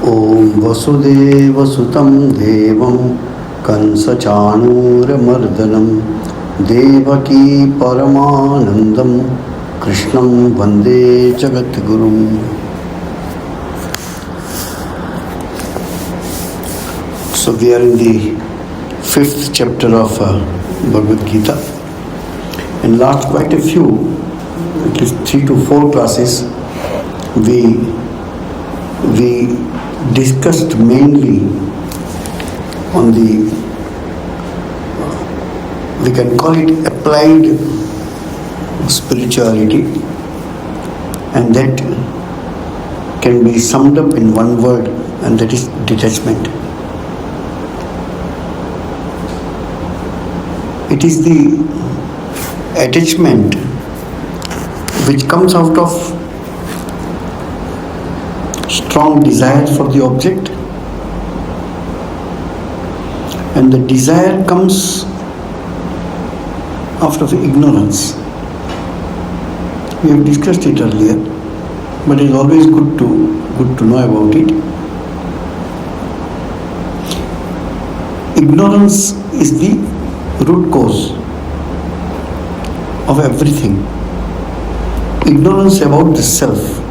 Om Vasudevasutam Devam Kansachanuramardanam Devaki Paramanandam Krishnam Vande Jagatgurum. So we are in the 5th chapter of Bhagavad Gita. In last quite a few, at least 3 to 4 classes, we discussed mainly on the, we can call it applied spirituality, and that can be summed up in one word, and that is detachment. It is the attachment which comes out of strong desire for the object, and the desire comes out of ignorance. We have discussed it earlier, but it is always good to know about it. Ignorance is the root cause of everything. Ignorance about the self.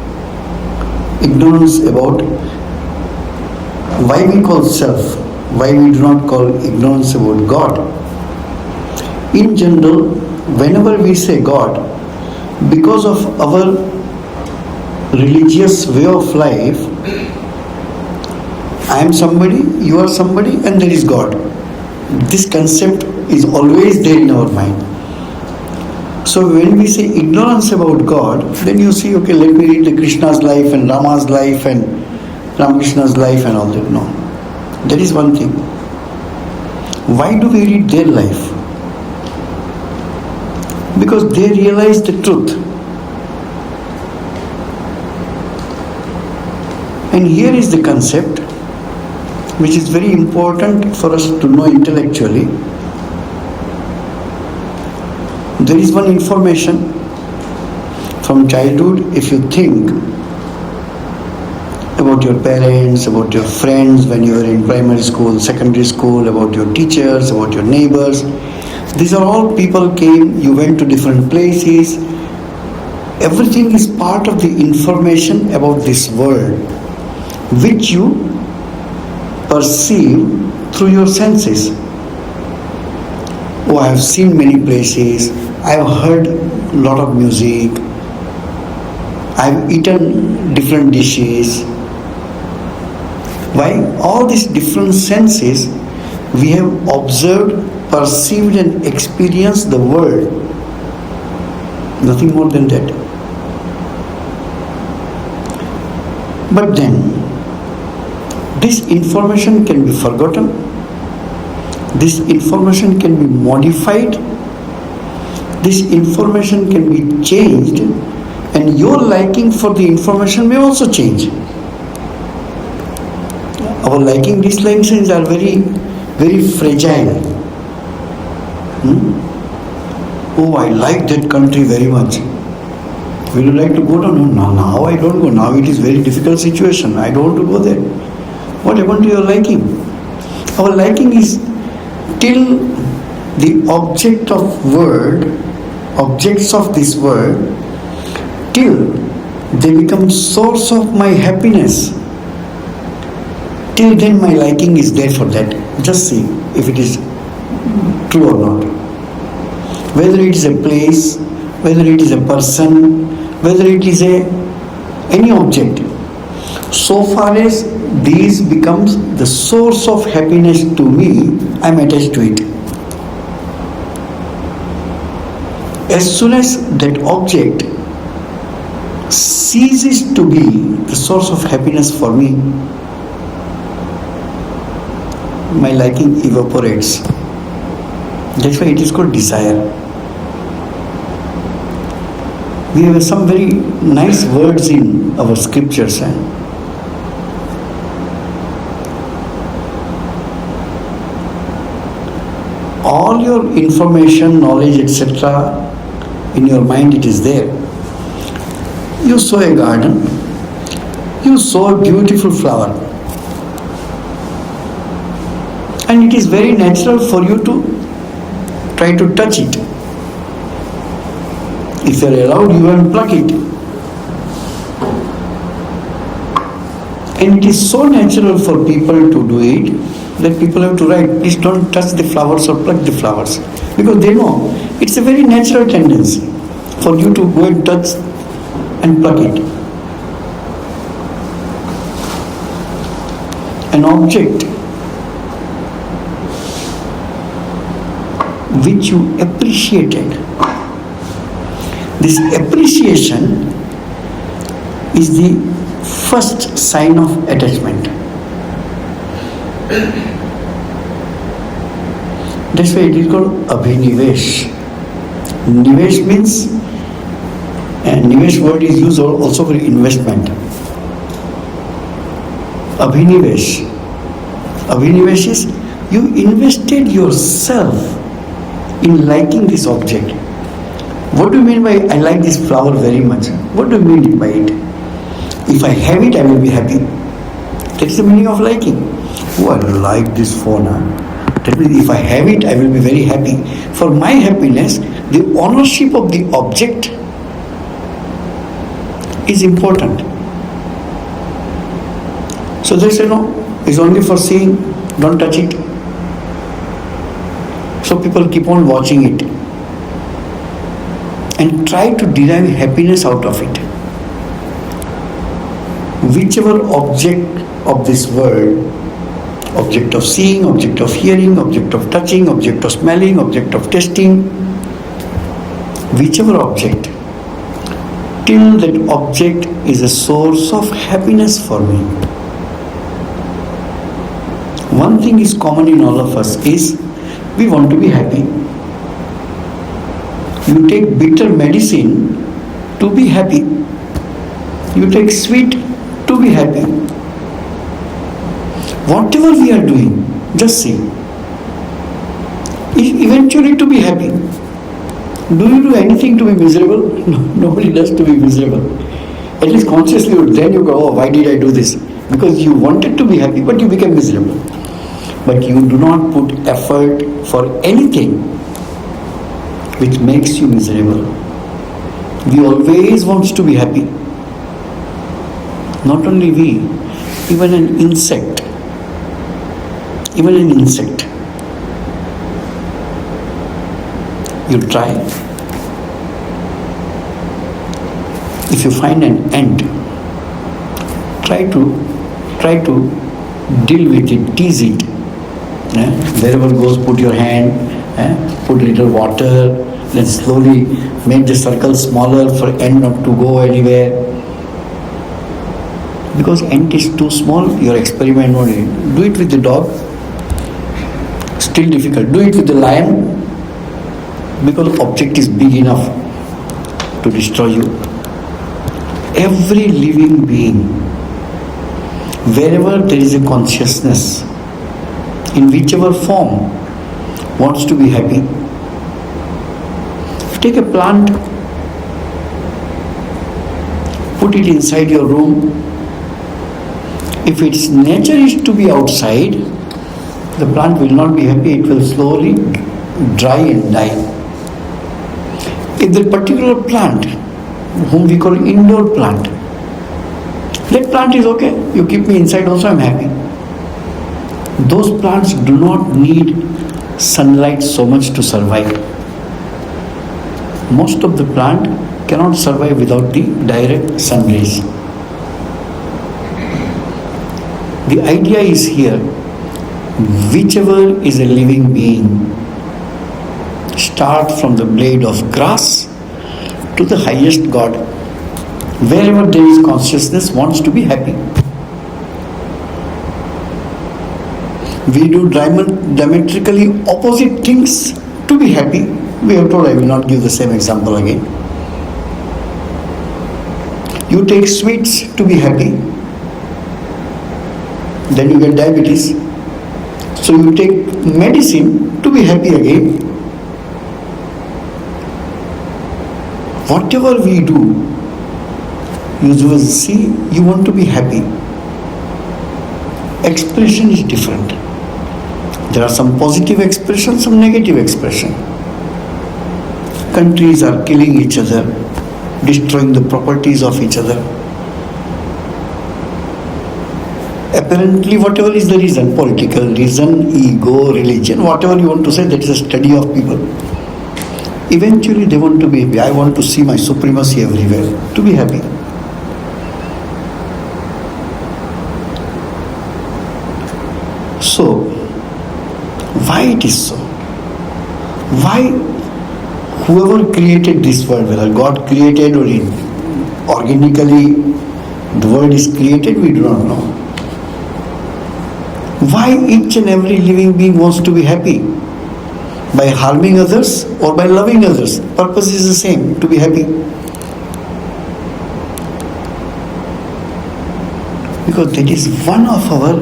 Ignorance about why we call self, why we do not call ignorance about God. In general, whenever we say God, because of our religious way of life, I am somebody, you are somebody, and there is God. This concept is always there in our mind. So when we say ignorance about God, then you see, okay, let me read the Krishna's life and Rama's life and Ramakrishna's life and all that. No. That is one thing. Why do we read their life? Because they realize the truth. And here is the concept which is very important for us to know intellectually. There is one information from childhood. If you think about your parents, about your friends when you were in primary school, secondary school, about your teachers, about your neighbors, these are all people came, you went to different places. Everything is part of the information about this world, which you perceive through your senses. Oh, I have seen many places, I have heard a lot of music, I have eaten different dishes. Why? All these different senses we have observed, perceived and experienced the world. Nothing more than that. But then, this information can be forgotten, this information can be modified, this information can be changed, and your liking for the information may also change. Our liking, dislikes are very, very fragile. Oh, I like that country very much. Will you like to go down? No, now I don't go. Now it is very difficult situation. I don't want to go there. What happened to your liking? Our liking is till the object of world, objects of this world, till they become source of my happiness. Till then my liking is there for that. Just see if it is true or not. Whether it is a place, whether it is a person, whether it is any object. So far as these becomes the source of happiness to me, I am attached to it. As soon as that object ceases to be the source of happiness for me, my liking evaporates. That's why it is called desire. We have some very nice words in our scriptures. All your information, knowledge, etc., in your mind it is there. You saw a garden, you saw a beautiful flower. And it is very natural for you to try to touch it. If you are allowed, you can pluck it. And it is so natural for people to do it that people have to write, please don't touch the flowers or pluck the flowers. Because they know it's a very natural tendency for you to go and touch and pluck it. An object which you appreciated. This appreciation is the first sign of attachment. That's why it is called abhinivesh. Nivesh means, and nivesh word is used also for investment. Abhinivesh. Abhinivesh is you invested yourself in liking this object. What do you mean by I like this flower very much? What do you mean by it? If I have it, I will be happy. That's the meaning of liking. Oh, I like this phone. That means if I have it, I will be very happy. For my happiness, the ownership of the object is important. So they say, no, it's only for seeing, don't touch it. So people keep on watching it and try to derive happiness out of it. Whichever object of this world, object of seeing, object of hearing, object of touching, object of smelling, object of tasting, whichever object, till that object is a source of happiness for me. One thing is common in all of us is we want to be happy. You take bitter medicine to be happy. You take sweet to be happy. Whatever we are doing, just see. Eventually to be happy. Do you do anything to be miserable? No, nobody does to be miserable. At least consciously, then you go, oh, why did I do this? Because you wanted to be happy, but you became miserable. But you do not put effort for anything which makes you miserable. We always want to be happy. Not only we, even an insect. You try. If you find an ant, try to deal with it, tease it. Wherever goes, put your hand, put a little water, then slowly make the circle smaller for ant not to go anywhere. Because ant is too small, your experiment won't do it with the dog. Still difficult. Do it with the lion, because object is big enough to destroy you. Every living being, wherever there is a consciousness, in whichever form, wants to be happy. Take a plant, put it inside your room. If its nature is to be outside, the plant will not be happy, it will slowly dry and die. If the particular plant, whom we call indoor plant, that plant is okay, you keep me inside also, I am happy. Those plants do not need sunlight so much to survive. Most of the plant cannot survive without the direct sun rays. The idea is here, whichever is a living being, start from the blade of grass to the highest God. Wherever there is consciousness, wants to be happy. We do diametrically opposite things to be happy. We have told, I will not give the same example again. You take sweets to be happy, then you get diabetes. So you take medicine to be happy again. Whatever we do, you will see you want to be happy. Expression is different. There are some positive expressions, some negative expression. Countries are killing each other, destroying the properties of each other. Apparently, whatever is the reason, political reason, ego, religion, whatever you want to say, that is a study of people. Eventually they want to be happy. I want to see my supremacy everywhere, to be happy. So, why it is so? Why whoever created this world, whether God created or organically the world is created, we do not know. Why each and every living being wants to be happy? By harming others or by loving others? Purpose is the same, to be happy. Because that is one of our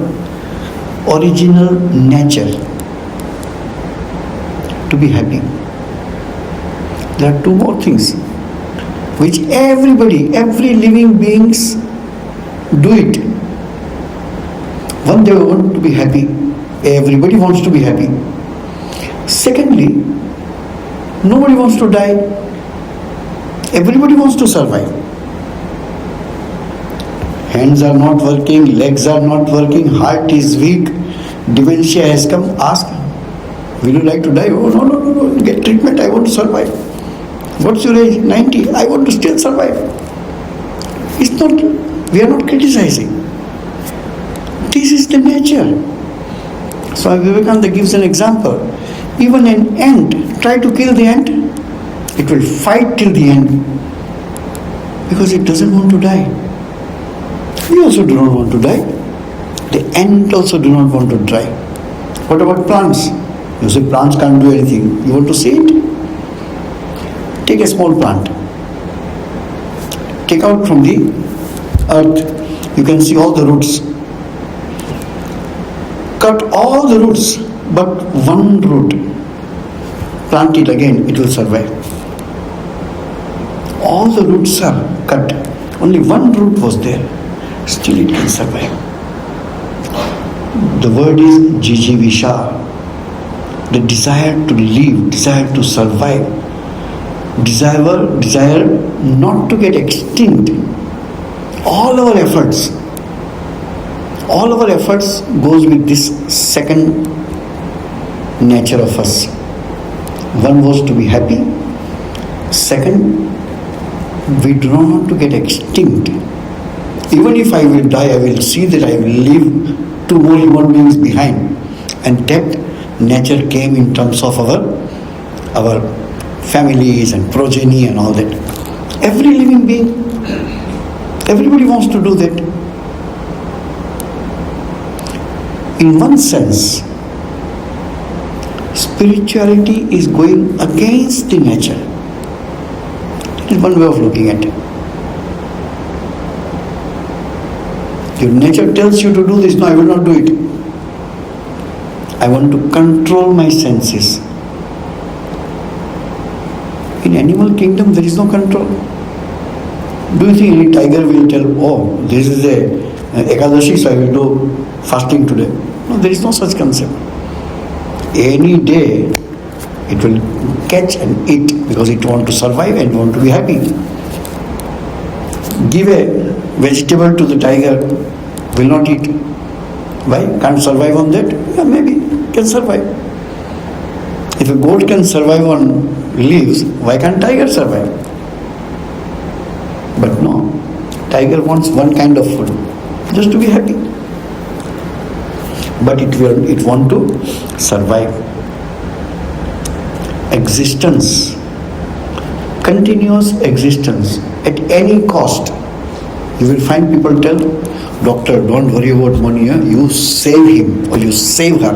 original nature, to be happy. There are two more things which everybody, every living beings do it. One, they want to be happy. Everybody wants to be happy. Secondly, nobody wants to die. Everybody wants to survive. Hands are not working, legs are not working, heart is weak, dementia has come. Ask, will you like to die? Oh, no, get treatment, I want to survive. What's your age? 90. I want to still survive. It's not, we are not criticizing. This is the nature. Swami Vivekananda gives an example. Even an ant, try to kill the ant, it will fight till the end because it doesn't want to die. We also do not want to die. The ant also do not want to die. What about plants? You say plants can't do anything. You want to see it? Take a small plant. Take out from the earth. You can see all the roots. Cut all the roots, but one root. Plant it again, it will survive. All the roots are cut. Only one root was there. Still it can survive. The word is jijivisha. The desire to live, desire to survive, desire not to get extinct. All our efforts goes with this second nature of us. One was to be happy. Second, we do not want to get extinct. Even if I will die, I will see that I will leave 2 more human beings behind. And that nature came in terms of our families and progeny and all that. Every living being, everybody wants to do that. In one sense, spirituality is going against the nature. That is one way of looking at it. Your nature tells you to do this. No, I will not do it. I want to control my senses. In animal kingdom, there is no control. Do you think any tiger will tell, oh, this is a Ekadashi, so I will do fasting today? No, there is no such concept. Any day, it will catch and eat because it wants to survive and want to be happy. Give a vegetable to the tiger, will not eat. Why? Can't survive on that? Yeah, maybe can survive. If a goat can survive on leaves, why can't tiger survive? But no, tiger wants one kind of food, just to be happy. But it wants to survive. Existence, continuous existence, at any cost. You will find people tell, doctor, don't worry about money, you save him or you save her.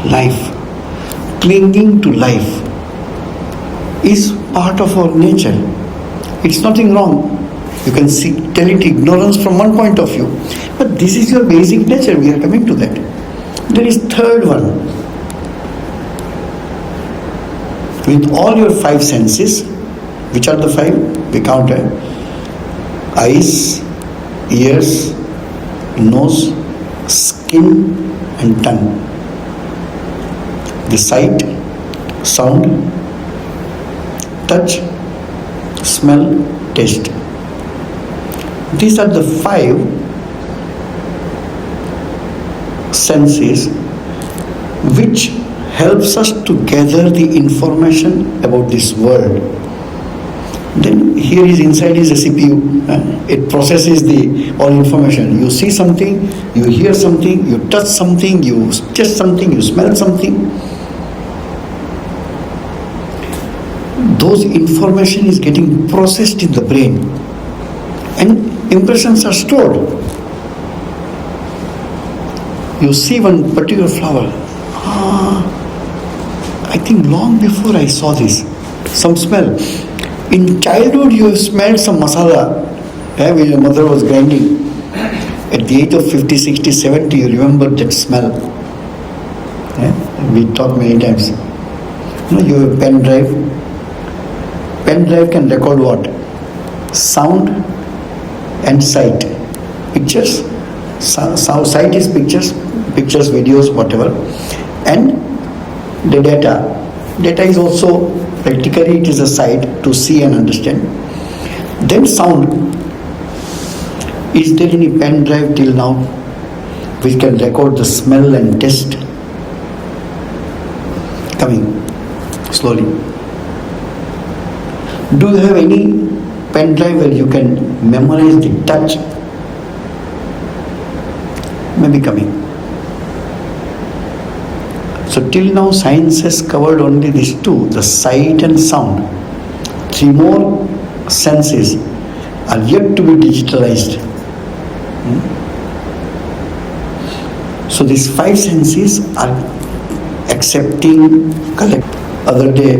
Life, clinging to life is part of our nature. It's nothing wrong. You can tell it ignorance from one point of view. But this is your basic nature. We are coming to that. There is third one. With all your 5 senses, which are the 5? We count eyes, ears, nose, skin and tongue. the sight, sound, touch, smell, taste. These are the 5 senses which helps us to gather the information about this world. Then here is inside is a CPU. It processes the all information. You see something, you hear something, you touch something, you taste something, you smell something. Those information is getting processed in the brain and impressions are stored. You see one particular flower. I think long before I saw this, some smell. In childhood you have smelled some masala when your mother was grinding. At the age of 50, 60, 70 you remember that smell. We talk many times. You have a pen drive. Pen drive can record what? Sound and sight. Pictures. Sight is pictures, videos, whatever. And the data. Data is also, practically it is a sight to see and understand. Then sound. Is there any pen drive till now which can record the smell and taste? Coming slowly. Do you have any pen drive where you can memorize the touch? Maybe coming. So till now science has covered only these 2, the sight and sound. 3 more senses are yet to be digitalized. So these 5 senses are accepting, collect. Other day,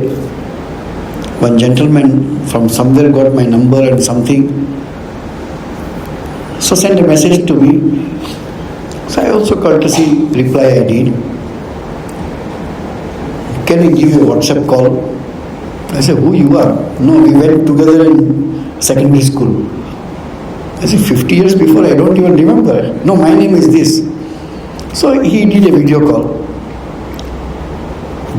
one gentleman from somewhere got my number and something, so sent a message to me. So I also courtesy reply I did. Can I give you a WhatsApp call? I said, who you are? No, we went together in secondary school. I said, 50 years before, I don't even remember. No, my name is this. So he did a video call.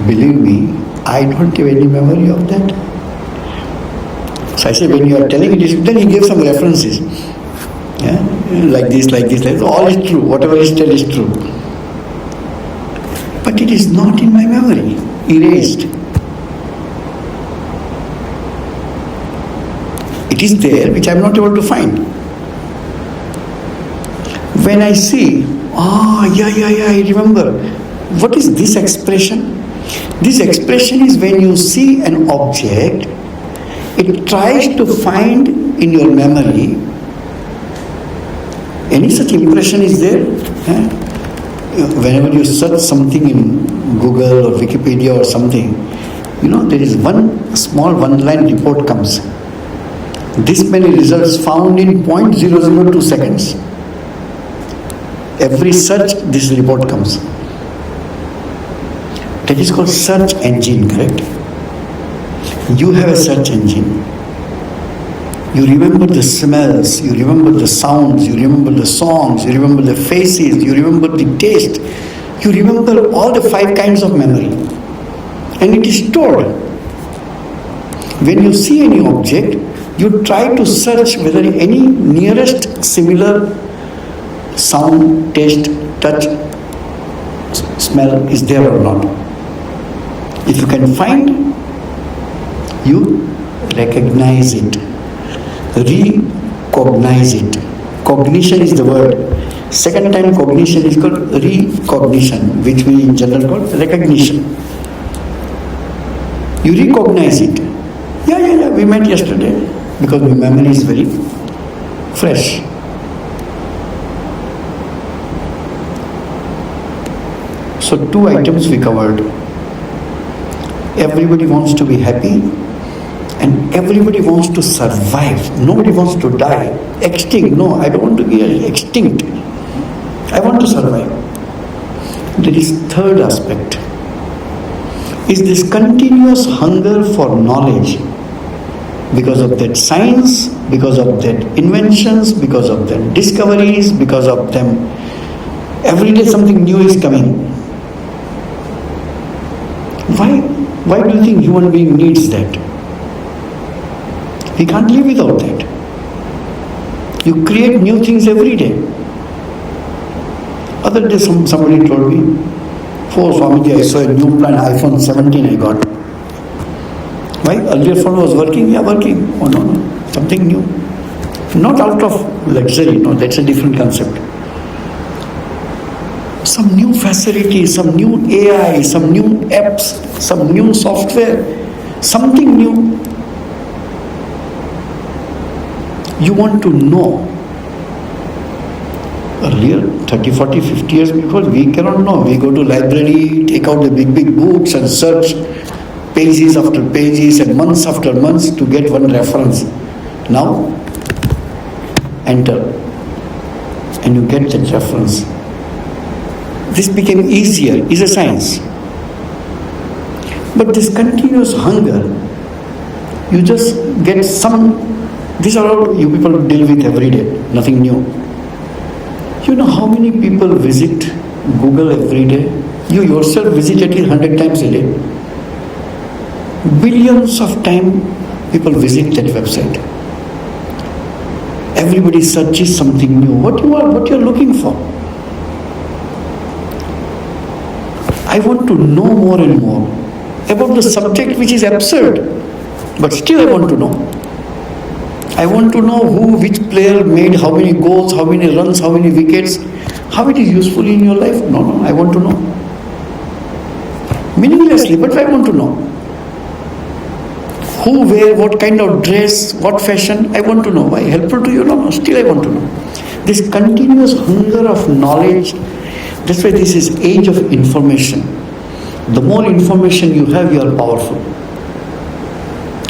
Believe me, I don't have any memory of that. So I said, when you are telling it, then he gave some references. Yeah? Like this. All is true. Whatever is said is true. But it is not in my memory. Erased. It is there, which I am not able to find. When I see, I remember. What is this expression? This expression is when you see an object, it tries to find in your memory. Any such impression is there? Whenever you search something in Google or Wikipedia or something, there is one small one-line report comes. This many results found in 0.002 seconds. Every search, this report comes. That is called search engine, correct? You have a search engine. You remember the smells, you remember the sounds, you remember the songs, you remember the faces, you remember the taste. You remember all the 5 kinds of memory. And it is stored. When you see any object, you try to search whether any nearest similar sound, taste, touch, smell is there or not. If you can find, you recognize it, recognize it. Cognition is the word. Second time cognition is called recognition, which we in general call recognition. You recognize it. Yeah, we met yesterday, because my memory is very fresh. So 2 items we covered. Everybody wants to be happy and everybody wants to survive. Nobody wants to die. Extinct. No, I don't want to be extinct. I want to survive. There is 3rd aspect. Is this continuous hunger for knowledge. Because of that science, because of that inventions, because of that discoveries, because of them, every day something new is coming. Why do you think human being needs that? He can't live without that. You create new things every day. Other day somebody told me, "Oh Swamiji, I saw a new plan, iPhone 17 I got." Why? Earlier phone was working? Yeah, working. Oh no, something new. Not out of luxury, no, that's a different concept. Some new facility, some new AI, some new apps, some new software, something new. You want to know. Earlier, 30, 40, 50 years before, we cannot know. We go to library, take out the big books and search pages after pages and months after months to get one reference. Now, enter and you get that reference. This became easier, is a science. But this continuous hunger, you just get some, these are all you people deal with every day, nothing new. You know how many people visit Google every day? You yourself visit at least 100 times a day. Billions of times people visit that website. Everybody searches something new. What you are looking for? I want to know more and more about the subject which is absurd, but still I want to know. I want to know which player made how many goals, how many runs, how many wickets, how it is useful in your life. No, I want to know. Meaninglessly, but I want to know. Who wear what kind of dress, what fashion, I want to know. Why? Helpful to you? No, still I want to know. This continuous hunger of knowledge, that's why this is age of information. The more information you have, you are powerful.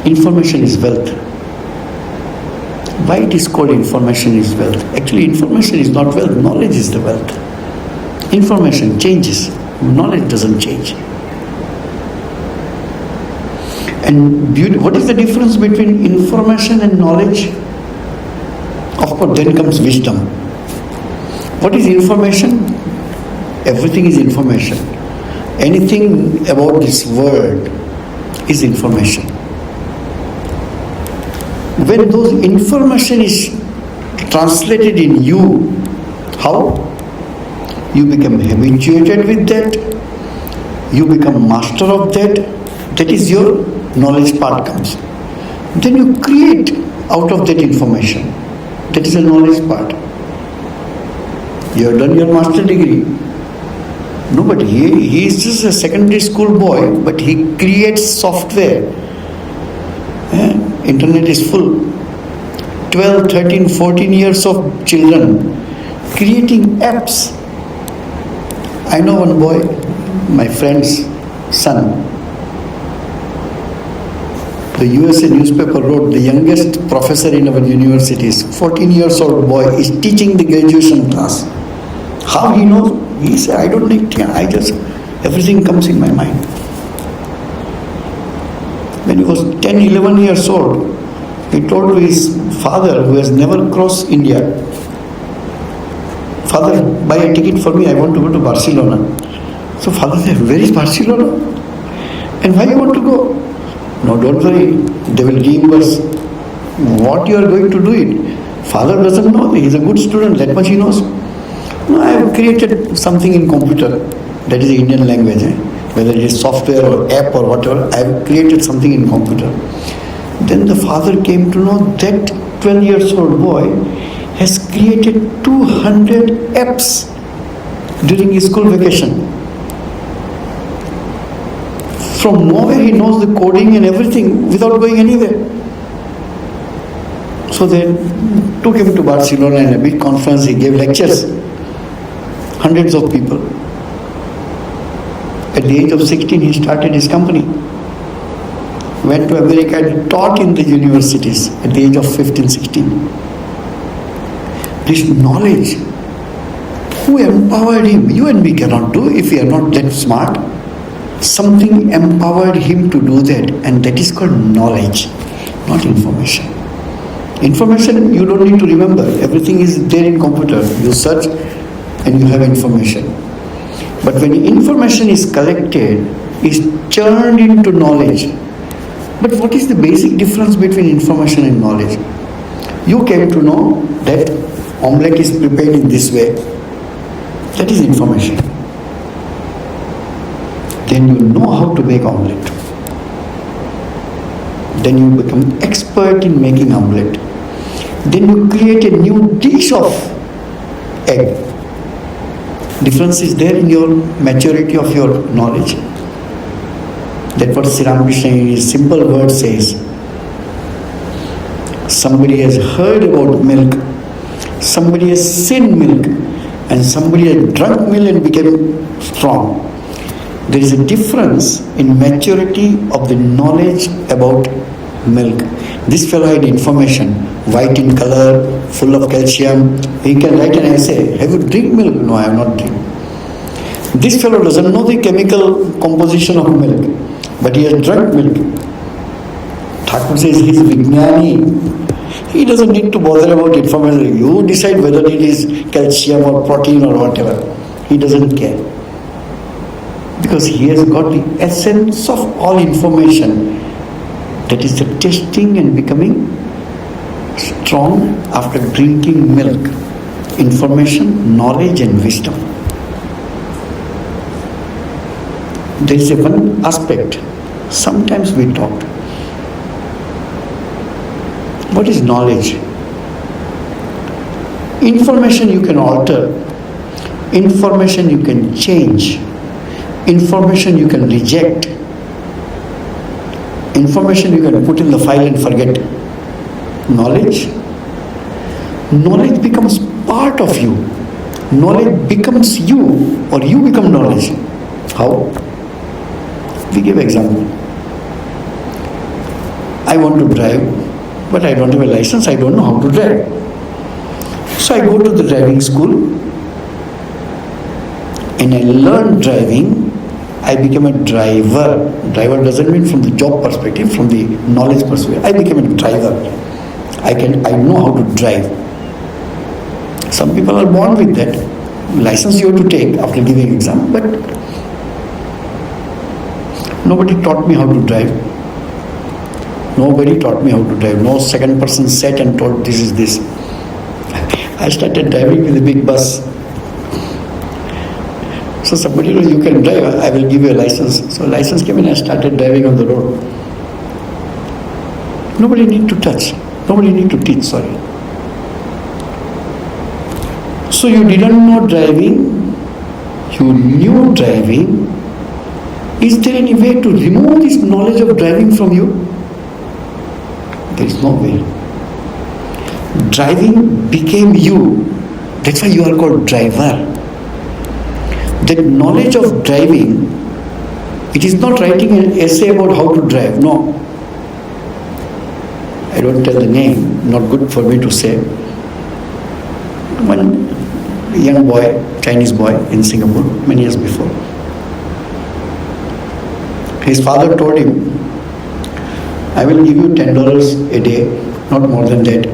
Information is wealth. Why it is called information is wealth? Actually, information is not wealth, knowledge is the wealth. Information changes, knowledge doesn't change. And what is the difference between information and knowledge? Of course, then comes wisdom. What is information? Everything is information. Anything about this world is information. When those information is translated in you, how? You become habituated with that, you become master of that, that is your knowledge part comes. Then you create out of that information. That is the knowledge part. You have done your master degree. No, but he is just a secondary school boy, but he creates software. Internet is full. 12, 13, 14 years of children creating apps. I know one boy, my friend's son. The USA newspaper wrote the youngest professor in our universities, 14 years old boy, is teaching the graduation class. How he knows? He said, I don't need, everything comes in my mind. When he was 10, 11 years old, he told to his father, who has never crossed India, "Father, buy a ticket for me, I want to go to Barcelona." So father said, "Where is Barcelona? And why you want to go?" "No, don't worry, they will reimburse. What you are going to do it?" Father doesn't know, he is a good student, that much he knows. "No, I have created something in computer, that is the Indian language, whether it is software or app or whatever, I have created something in computer." Then the father came to know that 12 years old boy has created 200 apps during his school vacation. From nowhere he knows the coding and everything without going anywhere. So they took him to Barcelona in a big conference, he gave lectures. Hundreds of people. At the age of 16 he started his company. Went to America and taught in the universities at the age of 15, 16. This knowledge, who empowered him? You and me cannot do if we are not that smart. Something empowered him to do that, and that is called knowledge, not information. Information you don't need to remember. Everything is there in computer. You search and you have information. But when information is collected, is turned into knowledge. But what is the basic difference between information and knowledge? You came to know that omelette is prepared in this way. That is information. Then you know how to make omelette. Then you become expert in making omelette. Then you create a new dish of egg. Difference is there in your maturity of your knowledge. That's what Sri Ramakrishna in his simple word says. Somebody has heard about milk, somebody has seen milk, and somebody has drunk milk and became strong. There is a difference in maturity of the knowledge about milk. This fellow had information, white in color, full of calcium. He can write an essay. Have you drink milk? No, I have not drink. This fellow doesn't know the chemical composition of milk, but he has drunk milk. Thakur says he is Vijnani. He doesn't need to bother about information. You decide whether it is calcium or protein or whatever. He doesn't care. Because he has got the essence of all information. That is the testing and becoming strong after drinking milk. Information, knowledge and wisdom. There is a one aspect. Sometimes we talk. What is knowledge? Information you can alter. Information you can change. Information you can reject. Information you can put in the file and forget. Knowledge? Knowledge becomes part of you. Knowledge becomes you, or you become knowledge. How? We give example. I want to drive, but I don't have a license, I don't know how to drive. So I go to the driving school and I learn driving. I became a driver. Driver doesn't mean from the job perspective, from the knowledge perspective. I became a driver. I know how to drive. Some people are born with that. License you have to take after giving exam, but nobody taught me how to drive. Nobody taught me how to drive. No second person sat and taught this is this. I started driving with a big bus. So somebody told, you can drive, I will give you a license. So license came in, I started driving on the road. Nobody need to touch. Nobody need to teach, sorry. So you didn't know driving, you knew driving. Is there any way to remove this knowledge of driving from you? There is no way. Driving became you. That's why you are called driver. That knowledge of driving, it is not writing an essay about how to drive. No. I don't tell the name, not good for me to say. One young boy, Chinese boy in Singapore, many years before. His father told him, I will give you $10 a day, not more than that.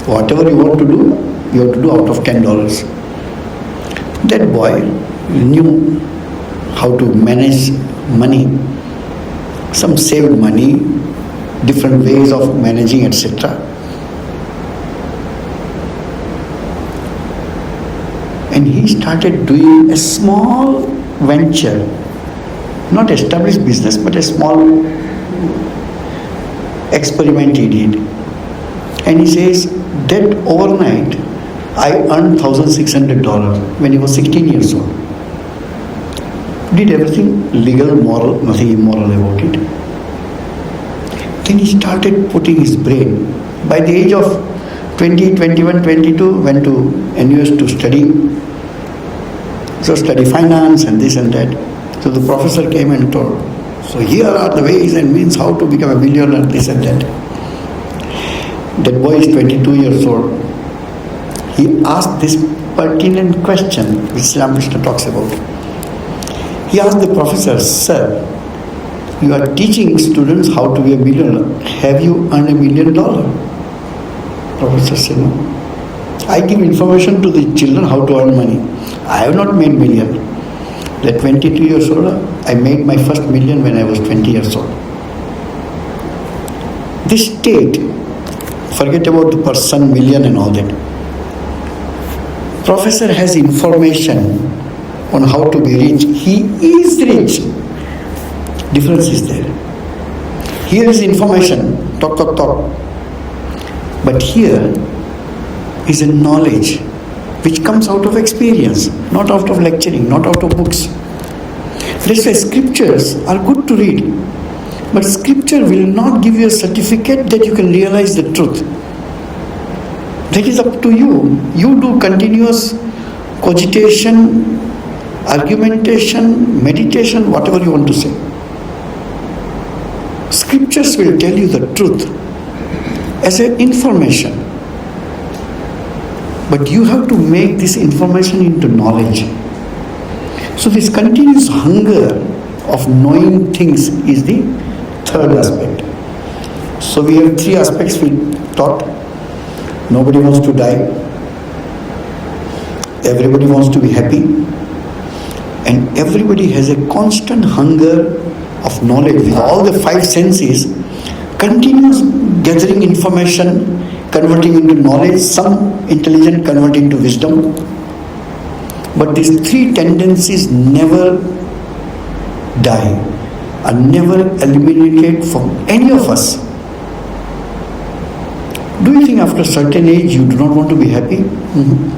Whatever you want to do, you have to do out of $10. That boy knew how to manage money. Some saved money, different ways of managing, etc. And he started doing a small venture, not established business, but a small experiment he did. And he says that overnight I earned $1,600 when he was 16 years old. Did everything legal, moral, nothing immoral about it. Then he started putting his brain. By the age of 20, 21, 22, went to NUS to study. So study finance and this and that. So the professor came and told, so here are the ways and means how to become a millionaire, this and that. That boy is 22 years old. He asked this pertinent question which Sri Ramakrishna talks about. He asked the professor, sir, you are teaching students how to be a millionaire. Have you earned $1 million? Professor said, no. I give information to the children how to earn money. I have not made million. At 22 years old, I made my first million when I was 20 years old. This state, forget about the person, million and all that. Professor has information on how to be rich. He is rich. Difference is there. Here is information, talk. But here is a knowledge which comes out of experience, not out of lecturing, not out of books. That's why scriptures are good to read. But scripture will not give you a certificate that you can realize the truth. That is up to you. You do continuous cogitation, argumentation, meditation, whatever you want to say. Scriptures will tell you the truth as an information. But you have to make this information into knowledge. So this continuous hunger of knowing things is the third aspect. So we have three aspects we taught. Nobody wants to die. Everybody wants to be happy. And everybody has a constant hunger of knowledge with all the five senses, continuous gathering information, converting into knowledge, some intelligent converting to wisdom. But these three tendencies never die, are never eliminated from any of us. Do you think after a certain age you do not want to be happy? Mm-hmm.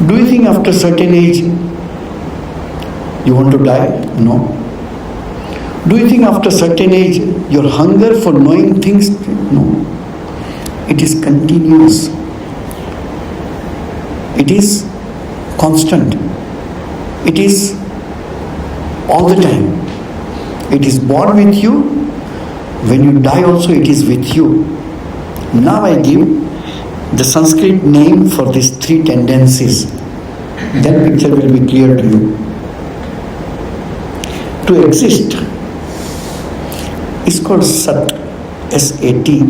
Do you think after a certain age you want to die? No. Do you think after a certain age your hunger for knowing things? No. It is continuous. It is constant. It is all the time. It is born with you. When you die also it is with you. Now I give the Sanskrit name for these three tendencies. Then picture will be clear to you. To exist is called Sat, S-A-T.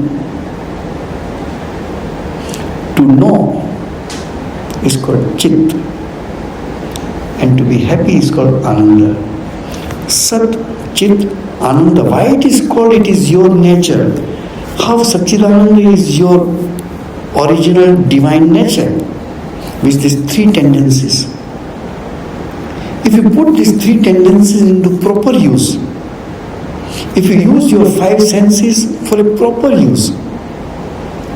To know is called Chit. And to be happy is called Ananda. Sat, Chit, Ananda. Why it is called? It is your nature. How Satchidananda is your original divine nature with these three tendencies. If you put these three tendencies into proper use, if you use your five senses for a proper use,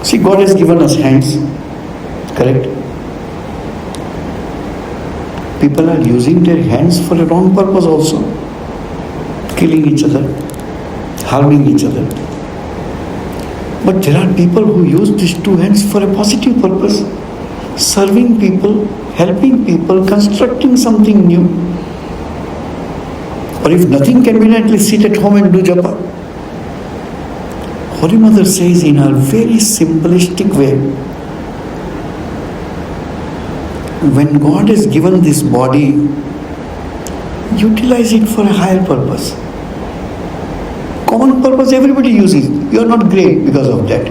see, God has given us hands, correct? People are using their hands for a wrong purpose also, killing each other, harming each other. But there are people who use these two hands for a positive purpose, serving people, helping people, constructing something new. Or if nothing can be done, at least sit at home and do japa. Holy Mother says in her very simplistic way, when God has given this body, utilize it for a higher purpose. Common purpose everybody uses. You are not great because of that.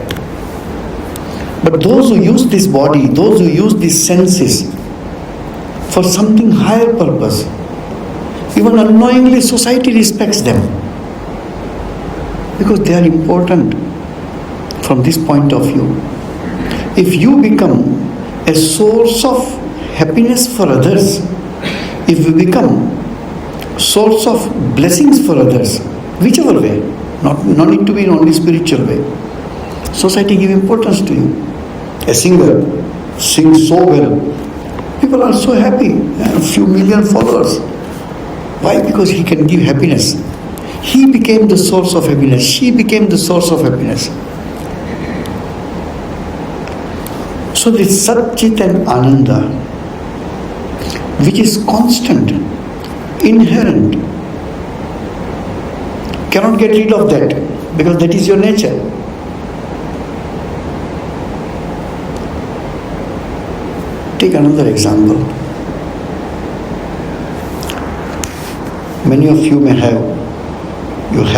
But those who use this body, those who use these senses for something higher purpose, even unknowingly society respects them. Because they are important from this point of view. If you become a source of happiness for others, if you become source of blessings for others, whichever way, not need to be in only spiritual way, society give importance to you. A singer sings so well, people are so happy, a few million followers. Why? Because he can give happiness. He became the source of happiness. She became the source of happiness. So this Sat, Chit and Ananda, which is constant, inherent, cannot get rid of that because that is your nature. Take another example. Many of you may have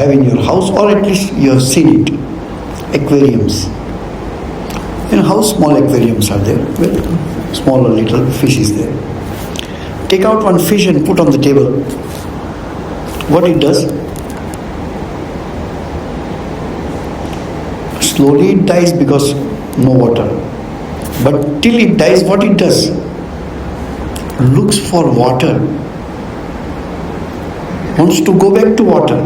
in your house, or at least you have seen it, aquariums. In how small aquariums are there? Well, small or little fish is there. Take out one fish and put on the table. What it does? Slowly it dies because no water. But till it dies, what it does? Looks for water. Wants to go back to water.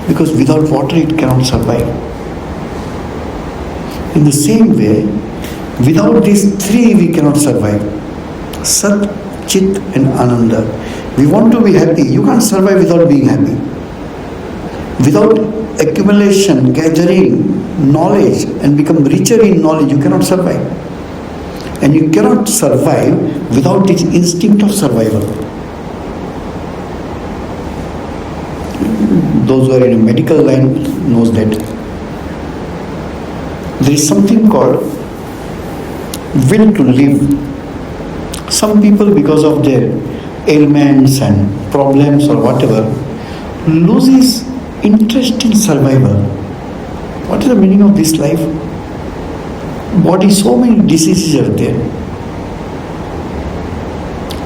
Because without water it cannot survive. In the same way, without these three we cannot survive. Sat, Chit and Ananda. We want to be happy. You can't survive without being happy. Without accumulation, gathering knowledge and become richer in knowledge, you cannot survive. And you cannot survive without this instinct of survival. Those who are in a medical line knows that. There is something called will to live. Some people, because of their ailments and problems or whatever, loses interest in survival. What is the meaning of this life? Body, so many diseases are there.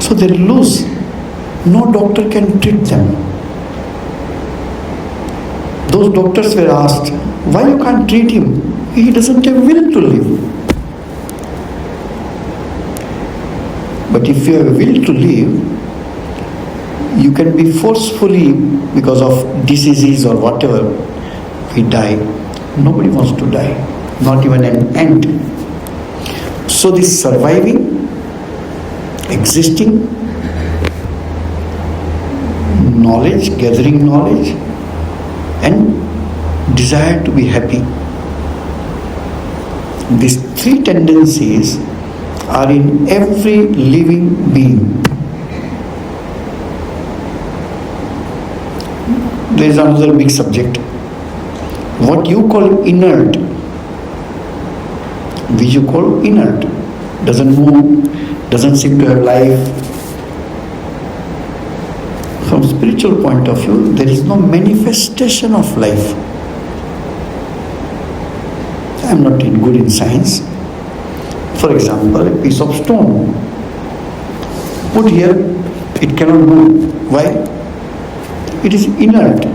So they lose. No doctor can treat them. Those doctors were asked, why you can't treat him? He doesn't have will to live. But if you have a will to live, you can be forcefully, because of diseases or whatever, we die. Nobody wants to die, not even an ant. So this surviving, existing, knowledge, gathering knowledge, and desire to be happy. These three tendencies are in every living being. There is another big subject. What you call inert, which you call inert, doesn't move, doesn't seem to have life. From spiritual point of view, there is no manifestation of life. I am not good in science. For example, a piece of stone put here, it cannot move. Why? It is inert.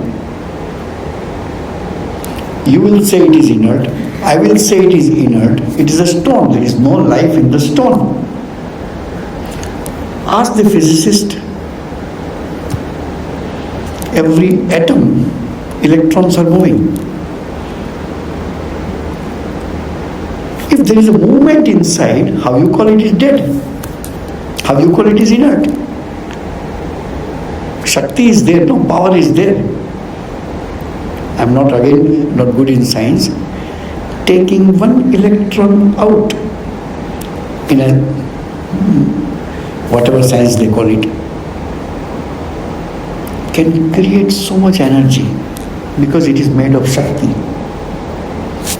You will say it is inert. I will say it is inert. It is a stone. There is no life in the stone. Ask the physicist. Every atom, electrons are moving. If there is a movement inside, how you call it is dead? How you call it is inert? Shakti is there, no power is there. I am not good in science. Taking one electron out in a whatever science they call it, can create so much energy because it is made of Shakti.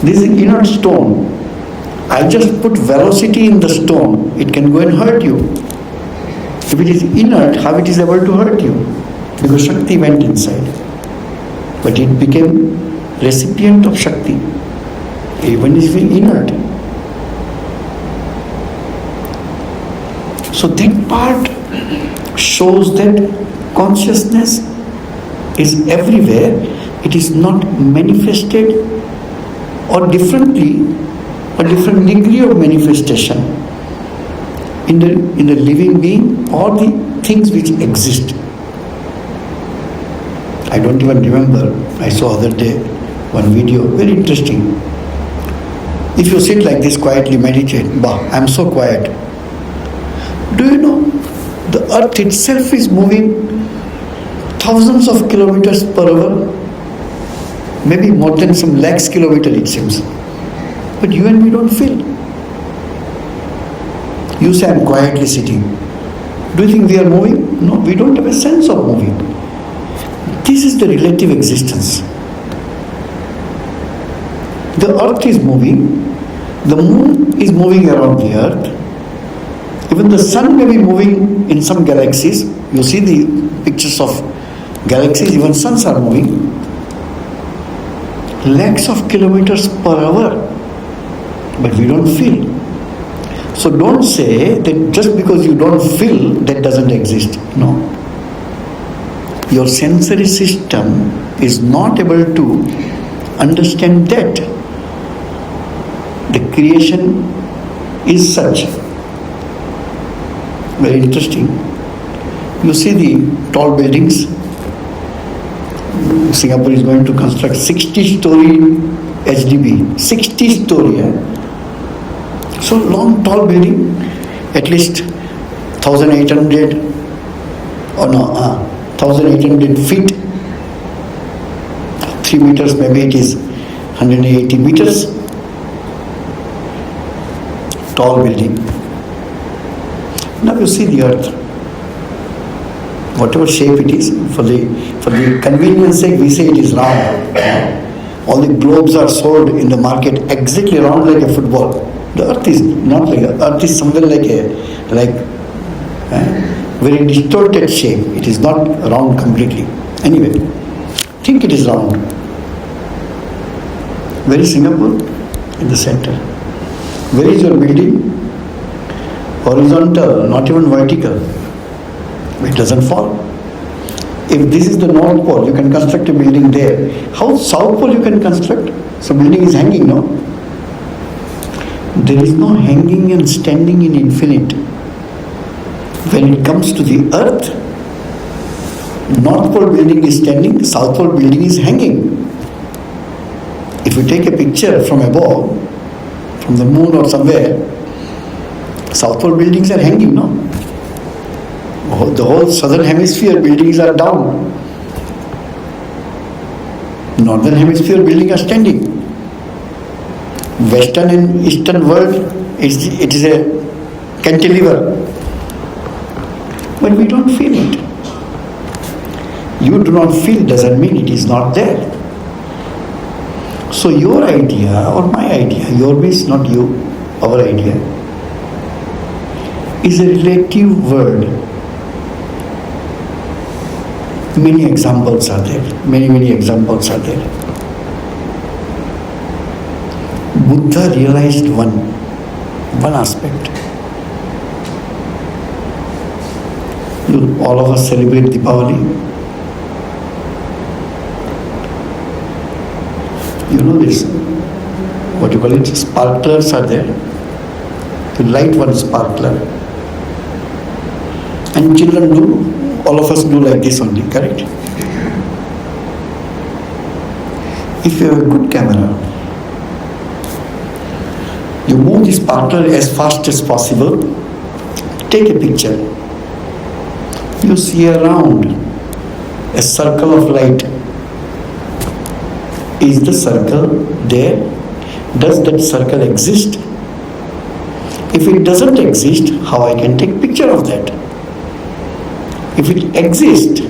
This is inert stone. I just put velocity in the stone, it can go and hurt you. If it is inert, how it is able to hurt you? Because Shakti went inside. But it became recipient of Shakti. Even if it is inert. So that part shows that consciousness is everywhere. It is not manifested or differently, a different degree of manifestation in the living being or the things which exist. I don't even remember. I saw other day one video, very interesting. If you sit like this quietly, meditate, I am so quiet. Do you know the earth itself is moving thousands of kilometers per hour? Maybe more than some lakhs kilometers it seems. But you and me don't feel. You say I am quietly sitting. Do you think we are moving? No, we don't have a sense of moving. This is the relative existence. The earth is moving, the moon is moving around the earth, even the sun may be moving in some galaxies. You see the pictures of galaxies, even suns are moving. Lakhs of kilometers per hour, but we don't feel. So don't say that just because you don't feel, that doesn't exist. No. Your sensory system is not able to understand that the creation is such. Very interesting. You see the tall buildings. Singapore is going to construct 60-story HDB. 60-story. So long, tall building, at least 1,800 1,800 feet. 3 meters, maybe it is 180 meters. Tall building. Now you see the earth. Whatever shape it is, for the convenience sake, we say it is round. All the globes are sold in the market exactly round like a football. The earth is not like a, earth is somewhere like very distorted shape. It is not round completely. Anyway, think it is round. Where is Singapore? In the center. Where is your building? Horizontal, not even vertical. It doesn't fall. If this is the North Pole, you can construct a building there. How South Pole you can construct? So building is hanging, no? There is no hanging and standing in infinite. When it comes to the earth, North Pole building is standing, South Pole building is hanging. If you take a picture from above, from the moon or somewhere, South Pole buildings are hanging, no? The whole southern hemisphere buildings are down. Northern hemisphere buildings are standing. Western and eastern world, it is a cantilever. But we don't feel it. You do not feel doesn't mean it is not there. So your idea or my idea, your means not you, our idea, is a relative world. Many examples are there. Many examples are there. Buddha realized one aspect. All of us celebrate Deepavali. You know this, what you call it, sparklers are there. You light one sparkler. And children do. All of us do like this only, correct? If you have a good camera, you move the sparkler as fast as possible, take a picture. You see around a circle of light. Is the circle there? Does that circle exist? If it doesn't exist, how I can take picture of that? If it exists,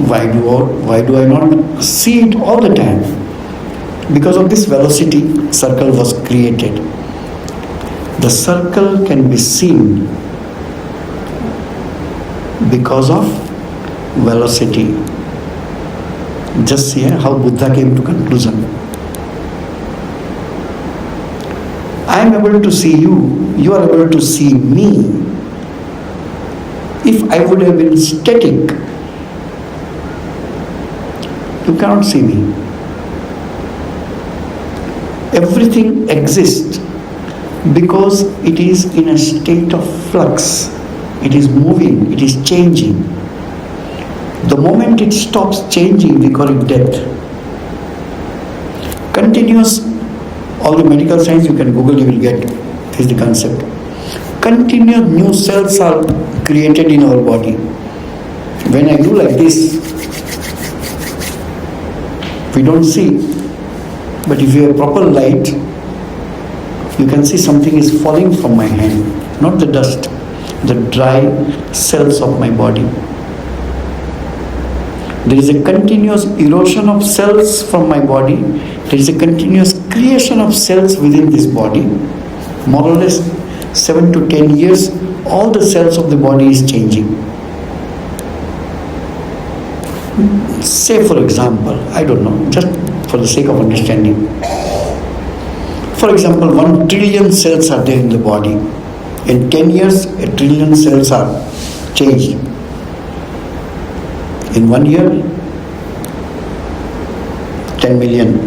why do I not see it all the time? Because of this velocity, circle was created. The circle can be seen because of velocity. Just see how Buddha came to conclusion. I am able to see you, you are able to see me. If I would have been static, you cannot see me. Everything exists because it is in a state of flux. It is moving, it is changing. The moment it stops changing, we call it death. Continuous, all the medical science you can Google, you will get, is the concept. Continuous new cells are created in our body. When I do like this, we don't see. But if you have proper light, you can see something is falling from my hand. Not the dust, the dry cells of my body. There is a continuous erosion of cells from my body. There is a continuous creation of cells within this body. More or less 7 to 10 years, all the cells of the body is changing. Say for example, I don't know, just for the sake of understanding. For example, 1 trillion cells are there in the body. In 10 years, 1,000,000,000,000 cells are changed. In 1 year, 10 million.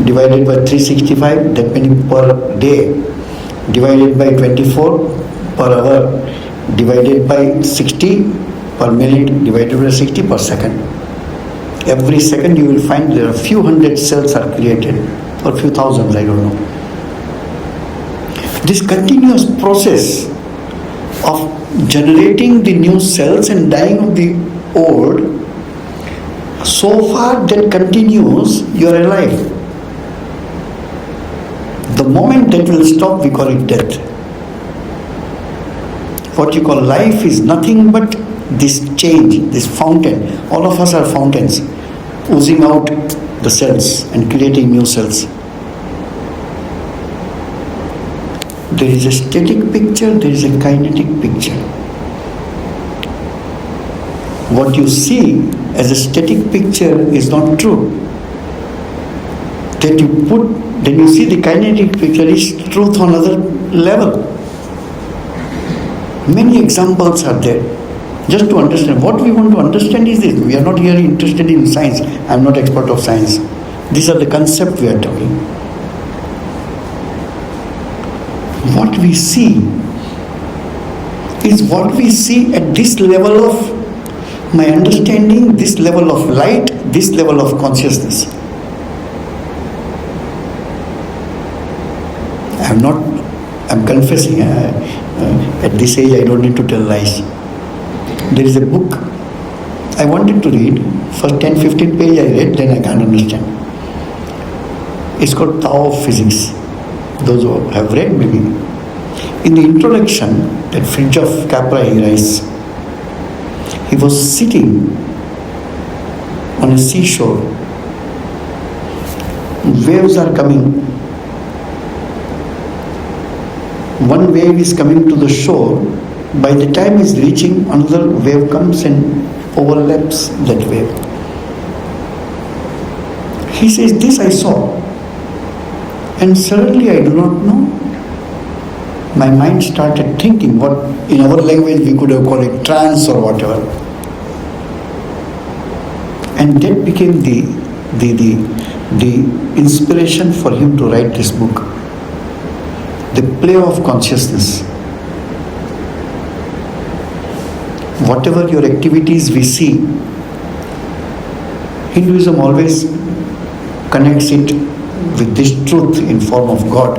Divided by 365, that means per day. Divided by 24 per hour. Divided by 60 per minute. Divided by 60 per second. Every second you will find there are few hundred cells are created, or few thousands, I don't know. This continuous process of generating the new cells and dying of the old, so far that continues, you are alive. The moment that will stop, we call it death. What you call life is nothing but this change, this fountain. All of us are fountains, oozing out the cells and creating new cells. There is a static picture, there is a kinetic picture. What you see as a static picture is not true. Then you see the kinetic picture is truth on another level. Many examples are there. Just to understand, what we want to understand is this. We are not here interested in science. I am not expert of science. These are the concepts we are talking. What we see is what we see at this level of my understanding, this level of light, this level of consciousness. I'm confessing, at this age I don't need to tell lies. There is a book I wanted to read. First 10-15 pages I read, then I can't understand. It's called Tao of Physics. Those who have read maybe. In the introduction, that Fridge of Capra he writes, he was sitting on a seashore. Waves are coming. One wave is coming to the shore. By the time he's reaching, another wave comes and overlaps that wave. He says, this I saw. And suddenly I do not know. My mind started thinking what in our language we could have called it trance or whatever. And that became the inspiration for him to write this book. The play of consciousness. Whatever your activities we see, Hinduism always connects it with this truth in form of God.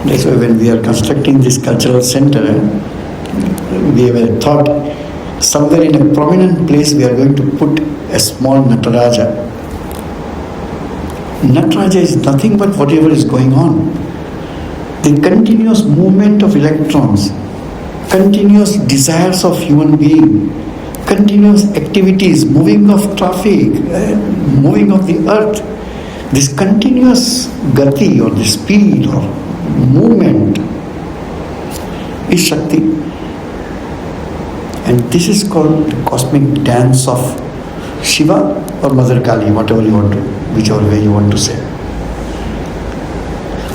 That's why when we are constructing this cultural center, we have a thought, somewhere in a prominent place we are going to put a small Nataraja. Nataraja is nothing but whatever is going on. The continuous movement of electrons, continuous desires of human being, continuous activities, moving of traffic, moving of the earth, this continuous gati or the speed or movement is Shakti. And this is called the cosmic dance of Shiva or Mother Kali, whatever you want to, whichever way you want to say.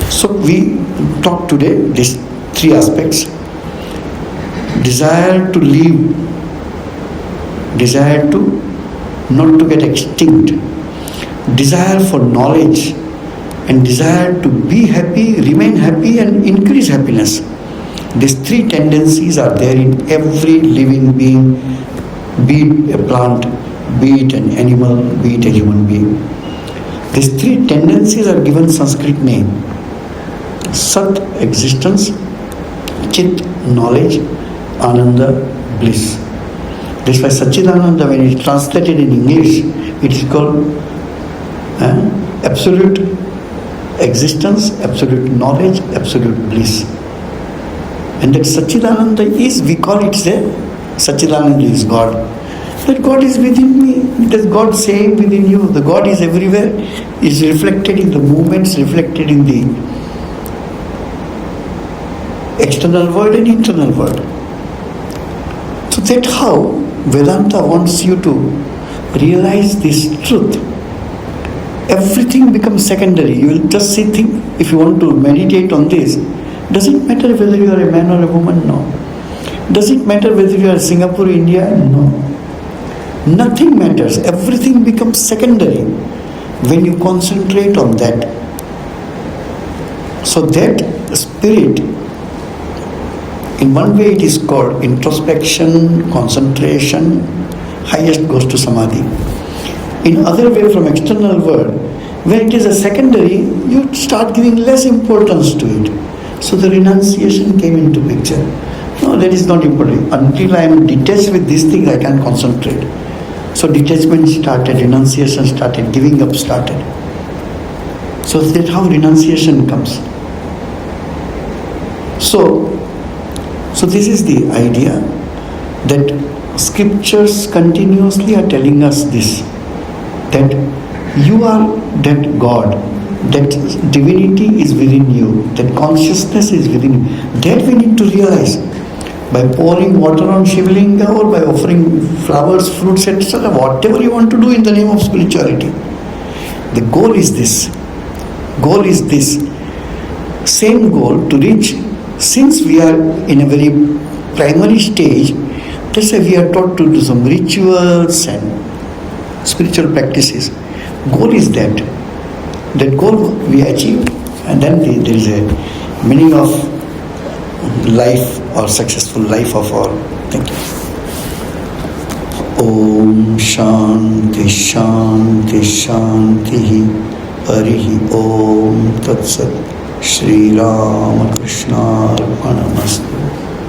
So we talk today these three aspects. Desire to live, desire to not to get extinct, desire for knowledge, and desire to be happy, remain happy and increase happiness. These three tendencies are there in every living being, be it a plant, be it an animal, be it a human being. These three tendencies are given Sanskrit name. Sat, existence, Chit, knowledge, Ananda, bliss. That's why Satchidananda, when it is translated in English, it is called absolute existence, absolute knowledge, absolute bliss. And that Satchidananda is, we call it, Satchidananda is God. That God is within me. That God saying within you. The God is everywhere. Is reflected in the movements, reflected in the external world and internal world. So that's how Vedanta wants you to realize this truth. Everything becomes secondary. You will just think, if you want to meditate on this, Does it matter whether you are a man or a woman? No. Does it matter whether you are Singapore, India? No. Nothing matters. Everything becomes secondary when you concentrate on that. So that spirit, in one way it is called introspection, concentration, highest goes to samadhi. In other way, from external world, when it is a secondary, you start giving less importance to it. So the renunciation came into picture. No, that is not important. Until I am detached with these things, I can concentrate. So detachment started, renunciation started, giving up started. So that's how renunciation comes. So this is the idea that scriptures continuously are telling us this, that you are that God, that divinity is within you, that consciousness is within you. That we need to realize. By pouring water on Shivlinga or by offering flowers, fruits, etc., whatever you want to do in the name of spirituality. The goal is this. Goal is this. Same goal to reach. Since we are in a very primary stage, that's why we are taught to do some rituals and spiritual practices. Goal is that. That goal we achieve, and then there is a meaning of life or successful life of all. Thank you. Om Shanti Shanti Shanti Harihi Om Tat Sat Sri Ramakrishna Arpanamastu.